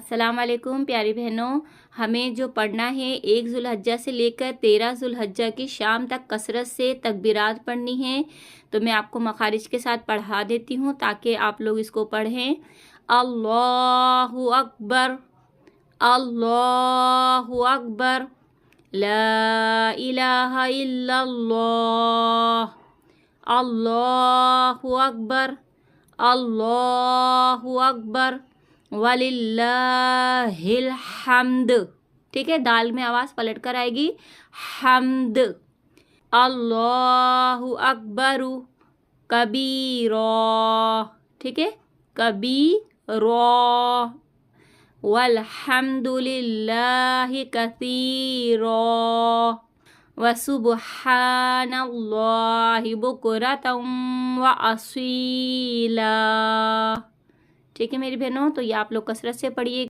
السلام علیکم پیاری بہنوں، ہمیں جو پڑھنا ہے 1 ذوالحجہ سے لے کر 13 ذوالحجہ کی شام تک کثرت سے تکبیرات پڑھنی ہیں، تو میں آپ کو مخارج کے ساتھ پڑھا دیتی ہوں تاکہ آپ لوگ اس کو پڑھیں۔ اللہ اکبر، اللہ اکبر، لا الہ الا اللہ، اللہ اکبر، اللہ اکبر، وَلِلَّهِ الحمد۔ ٹھیک ہے، دال میں آواز پلٹ کر آئے گی، حمد۔ اللہ اکبر کبیرا، ٹھیک ہے، کبیرا، والحمد للہ کثیرا، وسبحان اللہ بکرۃ وَأَصِیلا۔ ٹھیک ہے میری بہنوں، تو یہ آپ لوگ کثرت سے پڑھیے۔